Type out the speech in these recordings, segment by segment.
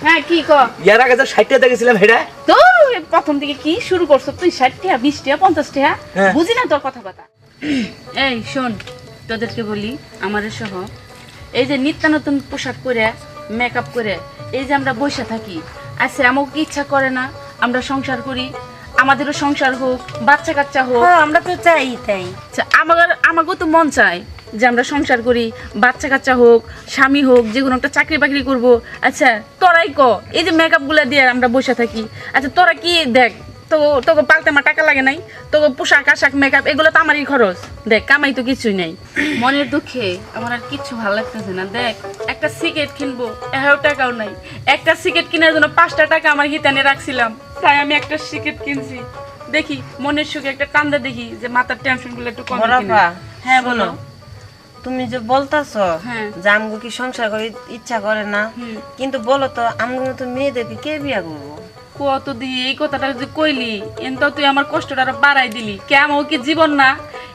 হ্যাঁ কি ক ইয়ার আগে তো 60 টাকা গেছিলাম হেডা তো প্রথম থেকে কি শুরু করছো তুই 60 টাকা 20 টাকা 50 টাকা হ্যাঁ। বুঝি না তোর কথা কথা এই শোন তোদেরকে বলি আমাদের সহ এই যে নিত্য নতুন পোশাক পরে মেকআপ করে এই যে আমরা বসে থাকি আচ্ছা আমাকে কি ইচ্ছা করে না আমরা সংসার করি আমাদেরও সংসার হোক বাচ্চা কাচ্চা হোক হ্যাঁ আমরা তো চাই তাই। আচ্ছা, আমাকেও তো মন চায় যে আমরা সংসার করি বাচ্চা কাচ্চা হোক স্বামী হোক যে কোনো একটা চাকরি বাকরি করব। আচ্ছা তোরাই ক এই যে মেকআপ গুলা দিয়ে আমরা বসে থাকি আচ্ছা তোরা কি দেখ তোকে পালতে আমার টাকা লাগে নাই তোকে পোশাক আশাক মেকআপ এগুলো তো আমারই খরচ দেখ কামাই তো কিছুই নাই মনের দুঃখে আমার আর কিচ্ছু ভালো লাগতেছে না দেখ একটা সিগারেট কিনবো এও টাকাও নাই একটা সিগারেট কেনার জন্য 5টা টাকা আমার হিতানে রাখছিলাম তাই আমি একটা সিগারেট কিনছি দেখি মনের সুখে একটা কান্দা দেখি যে মাথার টেনশন গুলো একটু কমে কিনা। বড়াপা, হ্যাঁ বলো তুমি যে বলতাছো হ্যাঁ। যে আমগো কি সংসার করে ইচ্ছা করে না, কিন্তু বলো তো আমগো তো মেয়েদেরকে কে বিয়া করবো? কত দিয়ে এই কথাটা যে কইলি এনতাও তুই আমার কষ্টটা আরো বাড়াই দিলি কেমন কি জীবন না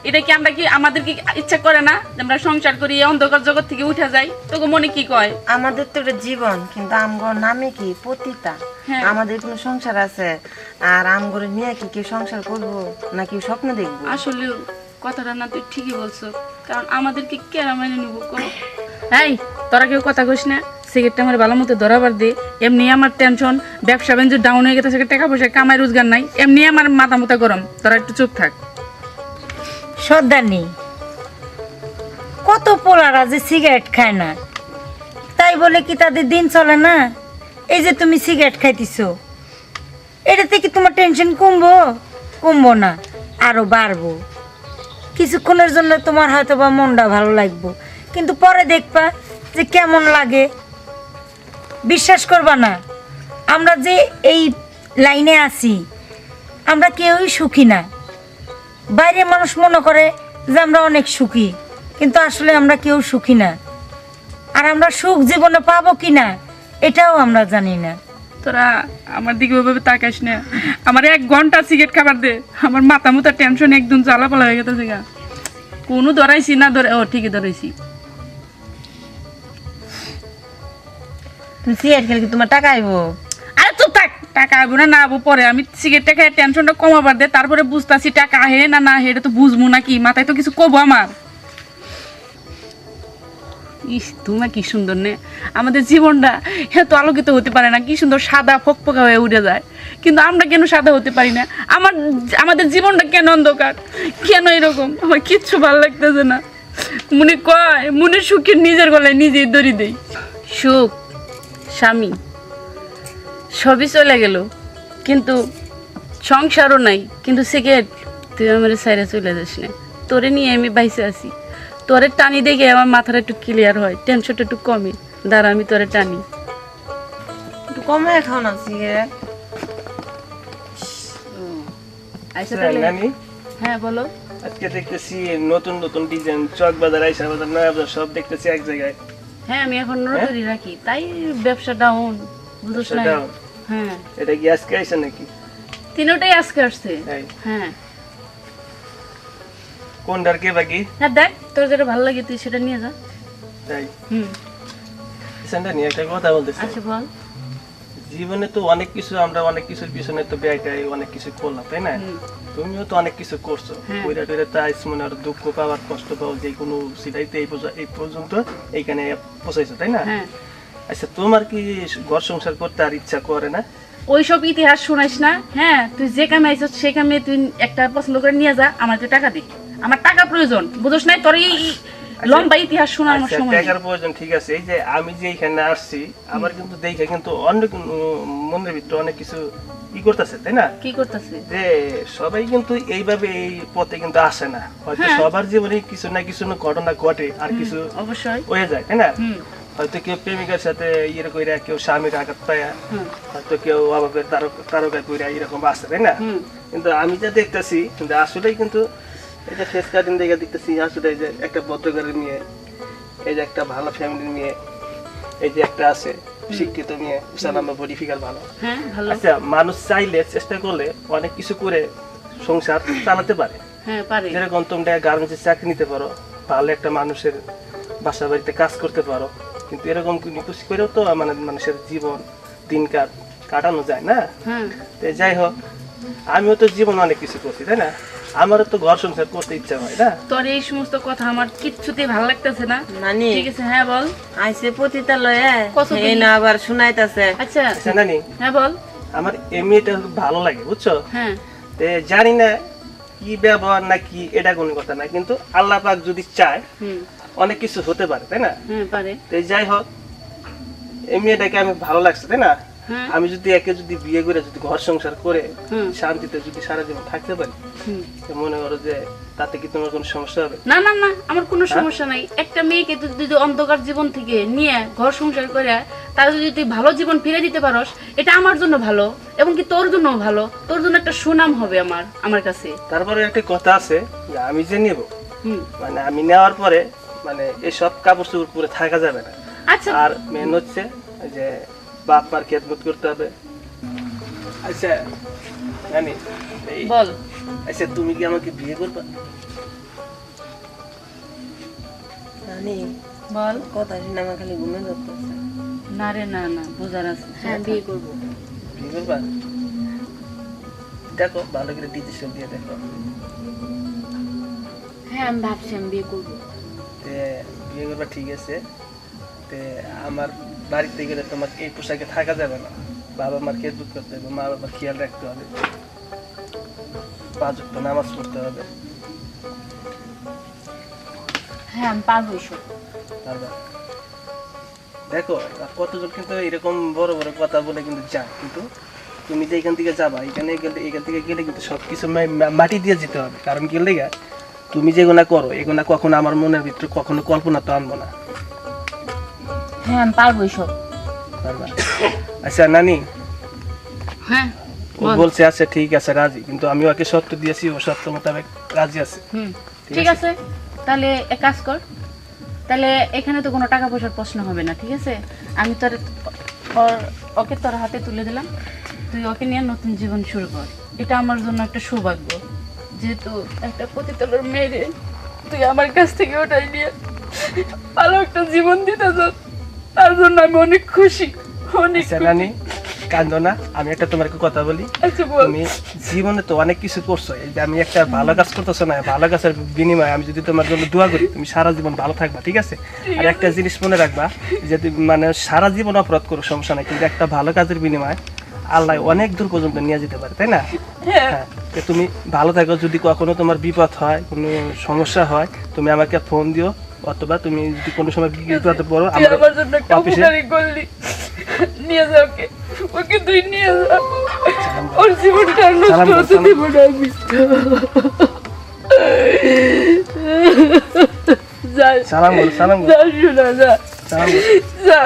এটা কি আমরা কি আমাদের কি ইচ্ছা করে না যে আমরা সংসার করি এই অন্ধকার জগৎ থেকে উঠে যাই তোকে মনে কি কয় আমাদের তো এটা জীবন, কিন্তু আমগো নামে কি পতিতা। হ্যাঁ। আমাদের কোনো সংসার আছে, আর আমগরে নিয়ে কি কেউ সংসার করবো নাকি স্বপ্ন দেখবো? আসলে কথাটা না তুই ঠিকই বলছো কারণ আমাদেরকে কেন মেনে নিব এই তোরা কেউ কথা কইস না সিগারেটটা আমার ভালো মতো ধরাবার দে এমনি আমার টেনশন ব্যবসা বাণিজ্য ডাউন হয়ে গেছে টাকা পয়সা কামাই রোজগার নাই এমনি আমার মাথা মুথা গরম তোরা একটু চুপ থাক সর্দারনি কত পোলারা যে সিগারেট খায় না তাই বলে কি তাদের দিন চলে না? এই যে তুমি সিগারেট খাইতেছো এটাতে কি তোমার টেনশন কমবো না আরো বাড়বো। কিছুক্ষণের জন্য তোমার হয়তো বা মনটা ভালো লাগবো, কিন্তু পরে দেখবা যে কেমন লাগে। বিশ্বাস করবা না, আমরা যে এই লাইনে আছি আমরা কেউই সুখী না। বাইরে মানুষ মনে করে যে আমরা অনেক সুখী, কিন্তু আসলে আমরা কেউ সুখী না। আর আমরা সুখ জীবনে পাবো কি না এটাও আমরা জানি না। তোরা আমার দিকে ওইভাবে তাকাস না আমার 1 ঘন্টা সিগারেট খাবার দে আমার মাথা মুথা টেনশন একদম জ্বালাপালা হয়ে গেছে গা কোনো ধরাইছি না ধরে ও ঠিকই ধরাইছি তুমি সিগারেট খেলে কি তোমার টাকা আইবো? আরে তো টাকা আইবো না আবো পরে আমি সিগারেটটা খেয়ে টেনশনটা কমাবার দে তারপরে বুঝতাছি টাকা আহে না আহে এটা তো বুঝবো নাকি মাথায় তো কিছু কবো আমার ইস তোমার কি সুন্দর নে আমাদের জীবনটা এত আলোকিত হতে পারে না কি সুন্দর সাদা ফকফকা হয়ে উঠে যায় কিন্তু আমরা কেন সাদা হতে পারি না আমাদের জীবনটা কেন অন্ধকার কেন এরকম আমার কিচ্ছু ভালো লাগতেছে না মনে কয় মনের সুখে নিজের গলায় নিজেই দড়ি দেই সুখ স্বামী সবই চলে গেল কিন্তু সংসারও নাই কিন্তু সিগারেট তুই আমার সাইডে চলে যাস না তোরে নিয়ে আমি বাইসে আছি তোরে টানি দেখে আমার মাথাটা একটু ক্লিয়ার হয় টেনশনটা একটু কমে দাঁড়া আমি তোরে টানি একটু কমে খাও না সিগারেট। আচ্ছা তাহলে নানি হ্যাঁ বলো আজকে দেখতেছি নতুন নতুন ডিজাইন চক বাজার আইসা বাজার নয়া বাজার সব দেখতেছি এক জায়গায়। হ্যাঁ আমি এখন নজরই রাখি তাই ব্যবসা ডাউন বুঝছ না ব্যবসা down? হ্যাঁ এটা কি আজকে আইসা নাকি? তিনটাই আজকে আসছে তাই? হ্যাঁ কোনটার কে বাকি? হ্যাঁ দেখ তোর যেটা ভালো লাগে তুই সেটা নিয়ে যা তাই হুম সেন্টার নিয়ে একটা কথা বলতেছি। আচ্ছা বল জীবনে তো অনেক কিছু আমরা অনেক কিছুর পিছনে তো ব্যয়টাই অনেক কিছু করলাম তাই না? তুমিও তো অনেক কিছু করছো হ্যাঁ। কইরা টইরা তাই মনে আর দুঃখ পাওয়ার কষ্ট পাওয়া যে কোনো সিটাইতে এই পর্যন্ত এইখানে পৌঁছাইছো তাই না? হ্যাঁ আচ্ছা তোমার কি ঘর সংসার করতে আর ইচ্ছা করে না? ওইসব ইতিহাস শোনাইস না হ্যাঁ তুই যে কামে আইছ সে কামে তুই একটা পছন্দ করে নিয়ে যা আমার তো টাকা দে আমার টাকা প্রয়োজন বুঝছ না তোর এই লম্বা ইতিহাস শোনার আমার আচ্ছা সময় নেই। টাকার প্রয়োজন ঠিক আছে, এই যে আমি যে এখানে আসছি আমার কিন্তু দেখে কিন্তু অন্য মনের ভিতরে অনেক কিছু ই করতেছে তাই না? কি করতেছে যে সবাই কিন্তু এইভাবে এই পথে কিন্তু আসে না, হয়তো হ্যাঁ। সবার জীবনে কিছু না কিছু ঘটনা ঘটে আর কিছু অবশ্যই হয়ে যায় তাই না? হুম হয়তো কেউ প্রেমিকার সাথে ইয়ে কইরা কেউ স্বামীর আঘাত পায়া হুম হয়তো কেউ অভাবের তারকা কইরা এরকম আসে তাই না? হুম কিন্তু আমি যা দেখতেছি কিন্তু আসলেই কিন্তু এই যে ফেস কাটিং দেখে দেখতেছি আসলে এই যে একটা ভদ্রঘরের মেয়ে, এই যে একটা ভালো ফ্যামিলির মেয়ে, এই যে একটা আছে শিক্ষিত মেয়ে, আমার বডি ফিগার ভালো। হ্যাঁ ভালো আচ্ছা মানুষ চাইলে চেষ্টা করলে অনেক কিছু করে সংসার চালাতে পারে। হ্যাঁ পারে যেরকম তোমরা গার্মেন্টসে চাকরি নিতে পারো, ভালো একটা মানুষের বাসা বাড়িতে কাজ করতে পারো, কিন্তু এরকম কিছু করেও তো মানে মানুষের জীবন দিন কাটানো যায় না। হ্যাঁ তো যাই হোক, আমিও তো জীবনে অনেক কিছু করছি, তাই না? আমারও তো ঘর সংসার করতে ইচ্ছা হয় না। তোর এই সমস্ত কথা আমার কিচ্ছুতেই ভালো লাগতেছে না। নানি ঠিক আছে, হ্যাঁ বল। আইসে পতিতালয়ে কতদিন? এই না আবার শুনাইতাছে। আচ্ছা আচ্ছা নানি, হ্যাঁ বল। আমার এমনিটা খুব ভালো লাগে, বুঝছো? হ্যাঁ তে জানি না কি ব্যবহার না কি, এটা কোনো কথা না, কিন্তু আল্লাহ পাক যদি চায় হুম অনেক কিছু হতে পারে, তাই না? হ্যাঁ পারে। তো যাই হোক, এমনিটাকে আমি ভালো লাগছে, তাই না? হ্যাঁ আমি যদি একে যদি বিয়ে করে যদি ঘর সংসার করে হুম শান্তিতে যদি সারা জীবন থাকতে পারি, হুম। তো মনে করো যে তাতে কি তোমার কোনো সমস্যা হবে? না না না, আমার কোনো সমস্যা নাই। একটা মেয়েকে তুই যদি অন্ধকার জীবন থেকে নিয়ে ঘর সংসার করে তার যদি তুই ভালো জীবন ফিরে দিতে পারস, এটা আমার জন্য ভালো এবং কি তোর জন্য ভালো। তোর জন্য একটা সুনাম হবে আমার কাছে। তারপরে একটা কথা আছে যে আমি যে নেব, হুম মানে আমি নেওয়ার পরে মানে এসব কাপড় চোপড় পরে থাকা যাবে না। আচ্ছা আর মেন হচ্ছে যে বাপ মার খেদমত করতে হবে। আচ্ছা জানি এই, বল। আচ্ছা তুমি কি আমাকে বিয়ে করবে? নানি বল। কথা শুনে আমার খালি ঘুমে ধরতেছে। না রে না না, বোঝার আছে। হ্যাঁ বিয়ে করবো। বিয়ে করবা? দেখো ভালো করে ডিসিশন দিয়ে দেখো। হ্যাঁ আমি ভাবছি আমি বিয়ে করবো। তে বিয়ে করবা, ঠিক আছে। তে আমার বাড়িতে গেলে তোমার এই পোশাকে থাকা যাবে না। বাবা মার খেদমত করতে হবে, মা বাবার খেয়াল রাখতে হবে, 5 ওয়াক্ত নামাজ পড়তে হবে। হ্যাঁ আমি পারবো এসব। পারবা? দেখো কতজন কিন্তু এরকম বড় বড় কথা বলে কিন্তু যায়, কিন্তু তুমি যে এখান থেকে যাবা, এখান থেকে গেলে কিন্তু সবকিছু মাটি দিয়ে যেতে হবে। কারণ কি লেগা, তুমি যেগুলা করো এগুলা কখনো আমার মনের ভিতরে কখনো কল্পনা তো আনবো না। হ্যাঁ আমি পারবো এসব। পারবা? আচ্ছা নানি, হ্যাঁ ও বলছে আচ্ছা ঠিক আছে রাজি, কিন্তু আমি ওকে সত্য দিয়েছি, ও সত্য মোতাবেক রাজি আছে। হুম ঠিক আছে, তাহলে এক কাজ কর। তাহলে এখানে তো কোনো টাকা পয়সার প্রশ্ন হবে না, ঠিক আছে? আমি তোর ওকে তোর হাতে তুলে দিলাম, তুই ওকে নিয়ে নতুন জীবন শুরু কর। এটা আমার জন্য একটা সৌভাগ্য, যেহেতু একটা পতিতালয়ের মেয়েরে তুই আমার কাছ থেকে ওটাই নিয়ে ভালো একটা জীবন দিতে চাস, তার জন্য আমি অনেক খুশি, অনেক আচ্ছা নানি কান্দো না, আমি একটা তোমার কথা বলি। আচ্ছা বল। তুমি জীবনে তো অনেক কিছু করছো, এই যে আমি একটা ভালো কাজ করতেছো না, ভালো কাজের বিনিময়ে আমি যদি তোমার জন্য দোয়া করি, তুমি সারা জীবন ভালো থাকবা, ঠিক আছে? আর একটা জিনিস মনে রাখবা, যে তুমি মানে সারা জীবন অপরাধ করো সমস্যা নাই, কিন্তু একটা ভালো কাজের বিনিময়ে আল্লাহ অনেক দূর পর্যন্ত নিয়ে যেতে পারে, তাই না? হ্যাঁ, তো তুমি ভালো থাকো। যদি কখনো তোমার বিপদ হয়, কোনো সমস্যা হয়, তুমি আমাকে ফোন দিও, অথবা তুমি যদি কোনো সময় বিপদে পড়ো তুই আমার জন্য একটা অফিসে উপকারী করলি, নিয়ে যা ওকে, ওকে তুই নিয়ে যা, ওর জীবনটা আর নষ্ট হতে দিব না আমি। যা সালাম বলো, সালাম বলো, যা শোনা যা, সালাম বলো। যা,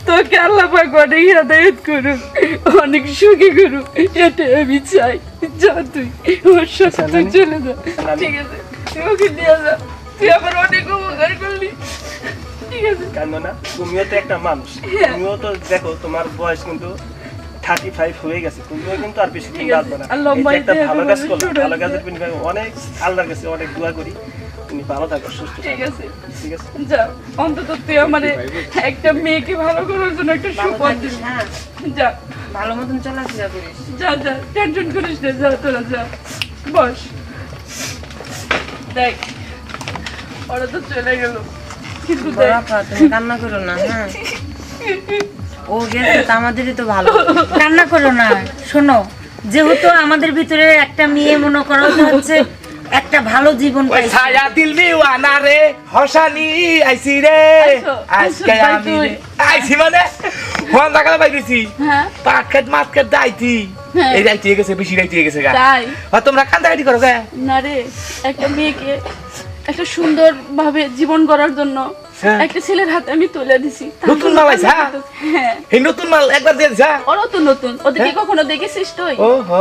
তোকে আল্লাহ পাক অনেক হেদায়েত করুক, অনেক সুখী করুক, এটা আমি চাই। যা তুই ওর সাথে তুই চলে যা, ঠিক আছে? তুই ওকে নিয়ে যা, তুই আমার অনেক উপকার করলি, ঠিক আছে? কান্দো না, তুমিও তো একটা মানুষ, তুমিও তো দেখো তোমার বয়স কিন্তু 35 হয়ে গেছে, তুমিও কিন্তু আর বেশি দিন বাঁচবে না। আল্লাহ এই যে একটা মাইতে ভালো কাজ আমাদের করলে, শুনাইছে। ভালো কাজের বিনিময়ে অনেক আল্লাহর কাছে অনেক দোয়া করি, তুমি ভালো থাকো, সুস্থ ঠিক থাকো, আছে, ঠিক আছে? যা, অন্তত তুই আমার একটা মেয়েকে ভালো করার জন্য একটা ভালো সুপথ থাকিস, দিবি। হ্যাঁ যা ভালো মতন চলাফেরা করিস। যা যা, টেনশন করিস না, যা তোরা যা, বস। দেখ ওরা তো চলে গেল, কিন্তু দেখ, বাবা তুমি কান্না করো না, হ্যাঁ ও গেছে তো আমাদেরই তো ভালো। কান্না করো না। শোনো, যেহেতু আমাদের ভিতরে একটা মেয়ে মনে করো যে হচ্ছে একটা ভালো জীবন ওই পাইছে, ছায়া দিল মিওয়ানা রে হসানি আইছি রে আইছো, আজকে আইছো, ভাই আমি তুই। আইছি মানে ফোন লাগালে বাইরেছি হ্যাঁ পাট খেত মাছ খেত দাইতি হ্যাঁ। এই দাইতি হয়ে গেছে বেশি দাইতি হয়ে গেছে গা তাই আর তোমরা কান্দাকাটি করো গে না রে, একটা মেয়েকে একটা সুন্দর ভাবে জীবন গড়ার জন্য হ্যাঁ। একটা ছেলের হাতে আমি তুলে দিছি। নতুন মাল আইছে, হ্যাঁ? হ্যাঁ, এই নতুন মাল একবার দিয়ে দিছা ওরাও তো নতুন, ওদেরকে কখনো দেখেছিস তুই? ও হ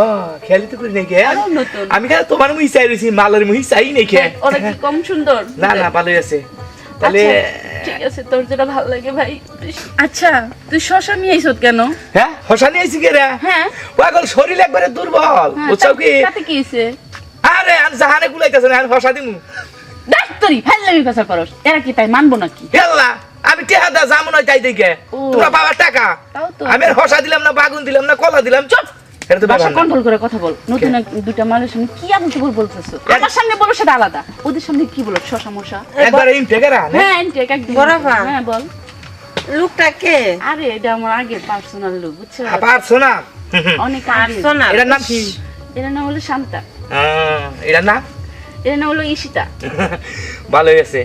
খেয়ালি তো করি নাই কে আরো নতুন। আমি কেন তোমার মুই চাই রইছি মালের মুই চাই নাই কে দেখ, ওরা কি কম সুন্দর? না না ভালোই আছে তাহলে আচ্ছা, ঠিক আছে, তোর যেটা ভালো লাগে ভাই। আচ্ছা তুই শশা নিয়ে আইছত কেন? হ্যাঁ হসানি আইছি কে রে হ্যাঁ পাগল শরীর একবারে দুর্বল হ্যাঁ, বুঝছাও কি তাতে কি হইছে? আরে আর জাহানে গুলাইতেছে না আর হসা দিমু দেখ তোরি ফেল লাগি কথা করস, এরা কি তাই মানবো নাকি? হেল্লা আমি টেহা দা যাবো না তাই দেখে ও। তোমরা বাবার টাকা তাও তো। আমি আর হসা দিলাম না বাগুন দিলাম না কলা দিলাম চুপ এটা তো বাবা ভাষা না। কন্ট্রোল করে কথা বল নতুন দুইটা মানুষের সামনে কি আবল তাবল বলতেছো আমার সামনে বলো সেটা আলাদা ওদের সামনে কি বলো শশা মশা একবার ইম টেকেরা হ্যাঁ এনটেক একদম বরাবর। হ্যাঁ বল লোকটা কে আরে এটা আমার আগের পার্সোনাল লোক বুঝছো পারছো না অনেক আগে পারছো না এটার নাম কি এর নাম হলো শান্তা এটা না এর নাম হলো ঈশিতা ভালো হয়েছে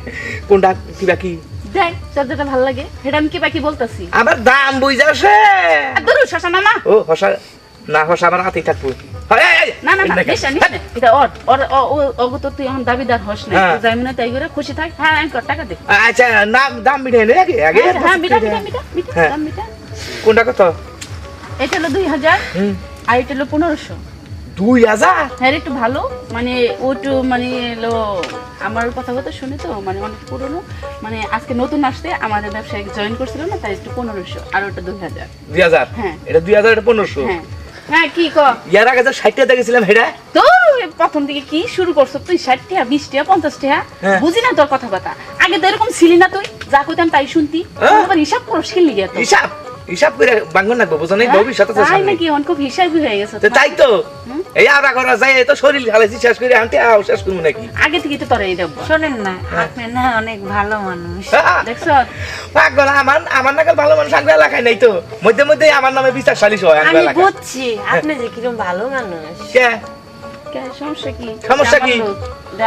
কোনটা কিবা কি দেখ তোর যেটা ভালো লাগে সেটা আমি কি বাকি বলতাছি আবার দাম বুঝাছে আর ধরো শশা না না ও হসা না হসা আমার হাতেই থাকবো না না না নিশা নিশা এটা অগত তুই এখন দাবিদার হস না হ্যাঁ। যাই মনে তাই করে খুশি থাক হ্যাঁ আমি কর টাকা দে আচ্ছা নাম দাম মিটাই না আগে আগে হ্যাঁ মিটা মিটা মিটা মিটা হ্যাঁ। দাম মিটা কোনটা কত এটা হলো 2000 হুম আর এটা হলো 1500 2000 হ্যাঁ একটু ভালো মানে ওটু মানে এলো আমার কথা কথা শুনে তো মানে অনেক পুরনো মানে আজকে নতুন আসতে আমাদের ব্যবসায় জয়েন করছিল না তাই একটু 1500 আর ওটা 2000 2000 হ্যাঁ। এটা 2000 এটা 1500 হ্যাঁ হ্যাঁ কি ক ইয়ার আগে যে 60 টাকা দেখেছিলাম হেডা তো প্রথম দিকে কি শুরু করছো তুই 60 টাকা 20 টাকা 50 টাকা হ্যাঁ। বুঝি না তোর কথা কথা আগে তো এরকম ছিলি না তুই যা কইতাম তাই শুনতি হ্যাঁ। আবার হিসাব করস কি লিগে তো হিসাব করে বাঙ্গন লাগবো বুঝো নাই ভবিষ্যৎ আছে তাই সামনে নাকি অন খুব হিসাবই হয়ে গেছে তো তাই তো এই আরা করা যায় তো শরীর হালাইছি শেষ করে আনতে আও শেষ করবো নাকি আগে থেকে তো তোর এই দেব শোনেন না আপনি না অনেক ভালো মানুষ দেখছো পাগল আমার নাকাল ভালো মানুষ আনবে এলাকায় নাই তো মধ্যে মধ্যে আমার নামে বিচার সালিশ হয় আনবে আমি এলাকায় বুঝছি আপনি যে কিরকম ভালো মানুষ কে কে সমস্যা কি সমস্যা কি? আমার লোক,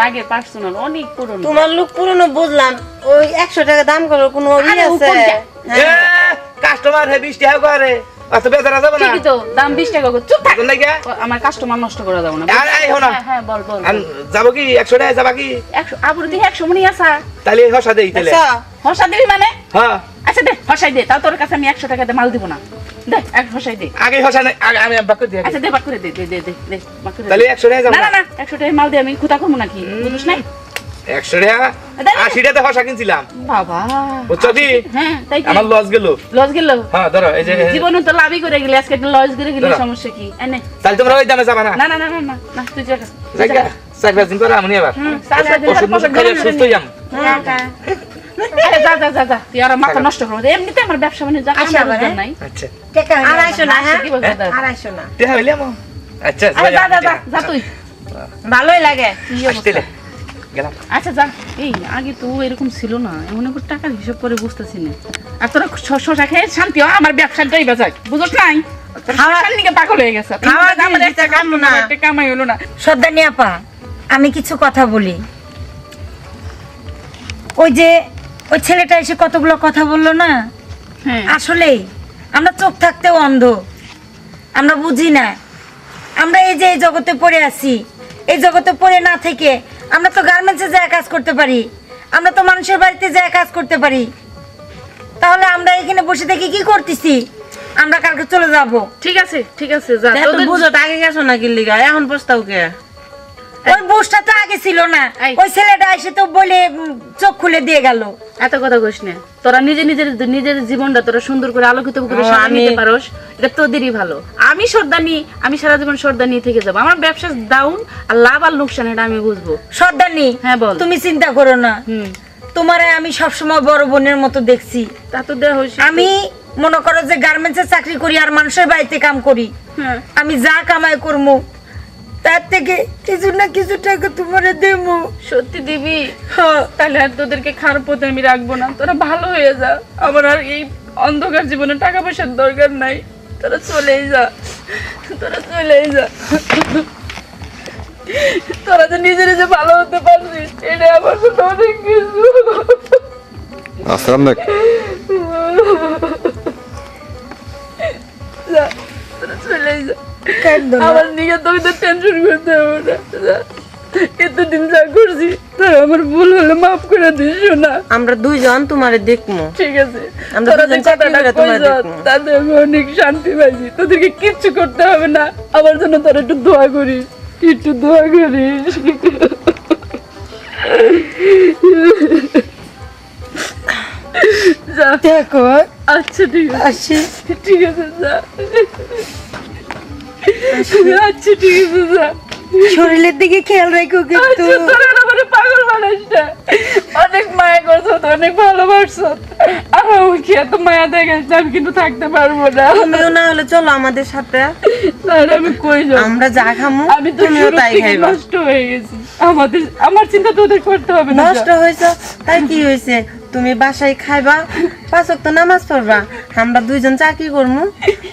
আগে পার্সোনাল অনেক পুরনো তোমার লোক পুরনো বুঝলাম ওই 100 টাকা দাম করো কোনো ই আরে, ও আছে কোনটা? কাস্টমার হে 20 টাকা করে অত বেজারা যাবে না ঠিকই তো দাম 20 টাকা করে চুপ থাক এখন নাকি আমার কাস্টমার নষ্ট করে দাও না এই হো না। হ্যাঁ, হ্যাঁ বল বল যাবো কি 100 টাকা যাবা কি 100 আবুর দিকে 100 মনি আসা তাহলে হসা দেই তাহলে আচ্ছা হসা দিবি মানে হ্যাঁ আচ্ছা দে হসাই দে তাও তোর কাছে আমি 100 টাকা দিয়ে মাল দিব না দে এক হসাই দে আগে হসা নাই আগে আমি বাক করে দিই আগে। আচ্ছা দে বাক করে দে দে দে দে দে বাক করে দে। তাহলে 100 টাকা যাবো না না না 100 টাকা মাল দিয়ে আমি খুদা করবো নাকি বুঝছ নাই 100 টাকা দে। 80 টাকা হসা কিনছিলাম বাবা বুঝছো কি হ্যাঁ তাই কি আমার লস গেল লস গেল হ্যাঁ ধরো এই যে জীবনে তো লাভই করে গেলে আজকে একটা লস করে গেলে দাঁড়া। সমস্যা কি এনে তাহলে তোমরা ওই দামে যাবা না না না না না না না তুই যা জায়গা সাকরা দিন করে আমি এবার ওষুধ মুষুধ খাইলে সুস্থ যাম যা যা যা যা তুই আর মাথা নষ্ট করবো এমনিতে আমার ব্যবসা মানে যা আচ্ছা, কামড় আবার, নাই আচ্ছা টাকা হইলে আবার। 250 না হ্যাঁ কি বলবো দাদা? 250 না তে হইলে আমো আচ্ছা আরে যা যা যা যা তুই ভালোই লাগে কি অবস্থা? আসতেলে গেলাম আচ্ছা যা এই আগে তো এরকম ছিল না এমন করে টাকার হিসাব করে বুঝতেছি না আর তোরা শশা খেয়ে শান্তি হয় আমার ব্যবসাটাই বাজায় বুঝছ নাই খাওয়ার নিকে পাগল হয়ে গেছে খাওয়ার আমার জিনিস একটা দিতে কাম না। একটা কামাই হলো না সর্দানি আপা আমি কিছু কথা বলি ওই যে ওই ছেলেটা এসে কতগুলো কথা বললো না হ্যাঁ আসলেই আমরা চোখ থাকতেও অন্ধ আমরা বুঝি না আমরা এই যে এই জগতে পড়ে আছি এই জগতে পড়ে না থেকে আমরা তো গার্মেন্টসে যায় কাজ করতে পারি আমরা তো মানুষের বাড়িতে যায় কাজ করতে পারি তাহলে আমরা এখানে বসে থেকে কি করতেছি আমরা কালকে চলে যাব ঠিক আছে যা তো তোদের বুঝো আগে গেছো না কি লিগা এখন পস্তাও কে ওই বুসটা তো আগে ছিল না এই। ওই ছেলেটা এসে তো বলে চোখ খুলে দিয়ে গেল এত কথা কইস না তোরা নিজের জীবনটা তোরা সুন্দর করে আলোকিত করে সাজিয়ে আমি- নিতে পারোস এটা তোদেরই ভালো আমি সর্দানি আমি সারা জীবন সর্দানি থেকে যাব আমার ব্যবসা ডাউন আর লাভ আর লোকসান এটা আমি বুঝবো সর্দানি হ্যাঁ, বল। তুমি চিন্তা করো না হুম তোমারে আমি সবসময় বড় বোনের মতো দেখছি তা তো দেওয়া হয়েছে আমি মনে করো যে গার্মেন্টসে চাকরি করি আর মানুষের বাড়িতে কাম করি হ্যাঁ আমি যা কামাই করবো তার থেকে কিছু না কিছু টাকা তোমারে দেবো সত্যি দিবি হ্যাঁ। তাহলে আর তোদেরকে খারাপ পথে আমি রাখবো না তোরা ভালো হয়ে যা আমার আর এই অন্ধকার জীবনে টাকা পয়সার দরকার নাই তোরা চলেই যা তোরা যে নিজে নিজে ভালো হতে পারছিস এটা আমার জন্য অনেক কিছু আসসালাম দেখ যা, তোরা চলেই যা কাঁদবো না। আমার নিয়ে তোকে তো টেনশন করতে হবে না যা। এতদিন যা করছি তোরা আমার ভুল হলে মাফ করে দিস না আমরা দুইজন তোমারে দেখমু ঠিক আছে আমরা তোরা যে দুজন চাকরি কথাটা করে তোমার কইছ, দেখবো। তাতে আমি অনেক শান্তি পাইছি তোদেরকে কিচ্ছু করতে হবে না আমার জন্য তোরা একটু দোয়া করিস যা দেখো আচ্ছা ঠিক আছে আসি ঠিক আছে যা আচ্ছা ঠিক আছে যা শরীরের দিকে খেয়াল রাখো কিন্তু আচ্ছা তোরা আমার পাগল মানুষটা অনেক মায়া করছো, অনেক ভালোবাসছো, আর আমাকে এত মায়া দেখাচ্ছে, আমি কিন্তু থাকতে পারবো না। তুমিও না হলে চলো আমাদের সাথে, স্যার আমি কই যাবো? আমরা যা খামু আমি তো তুমিও শুরু তাই থেকে খাইবা। নষ্ট হয়ে গেছি, আমার চিন্তা তো ওদের করতে হবে না। নষ্ট হয়েছে তাই কি হয়েছে? তুমি বাসায় খাইবা, 5 ওয়াক্ত নামাজ পড়বা, আমরা 2 জন চাকরি করবো,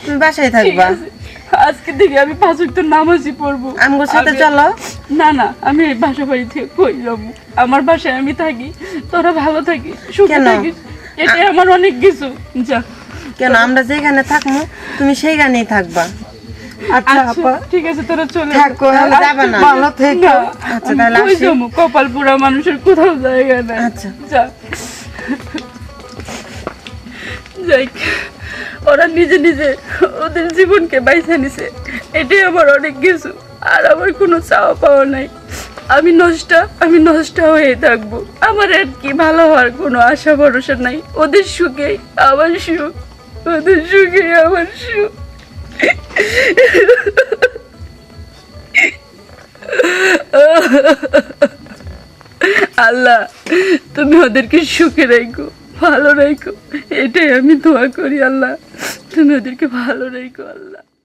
তুমি বাসায় ঠিক থাকবা। আছে, আজকে থেকে আমি 5 ওয়াক্ত নামাজই পড়বো। আমার সাথে আমি- চলো। না না, আমি এই বাসা বাড়ি থেকে কই যাবো? আমার বাসায় আমি থাকি, তোরা ভালো থাকিস, সুখে কেন? থাকিস, এটাই আমার অনেক কিছু। যা। কেন আমরা যেখানে থাকবো তুমি সেইখানেই থাকবা। আচ্ছা আপা, ঠিক আছে, তোরা চলে যা। থাকো, তাহলে যাবে না? ভালো থেকো। না, আচ্ছা, আমি তাহলে কই আসি। যাবো? কপাল পোড়া মানুষের কোথাও জায়গা নাই। আচ্ছা। যা। যাই, ওরা নিজে নিজে ওদের জীবনকে বাইছে নিছে, এটাই আমার অনেক কিছু। আর আমার কোনো চাওয়া পাওয়া নাই। আমি নষ্ট হয়ে থাকবো। আমার আর কি ভালো হওয়ার কোনো আশা ভরসা নাই। ওদের সুখেই আমার সুখ, ওদের সুখেই আমার সুখ। আল্লাহ, তুমি ওদেরকে সুখে রাখো, ভালো রাখো, এটাই আমি দোয়া করি। আল্লাহ, তুমি ওদেরকে ভালো রাখো। আল্লাহ।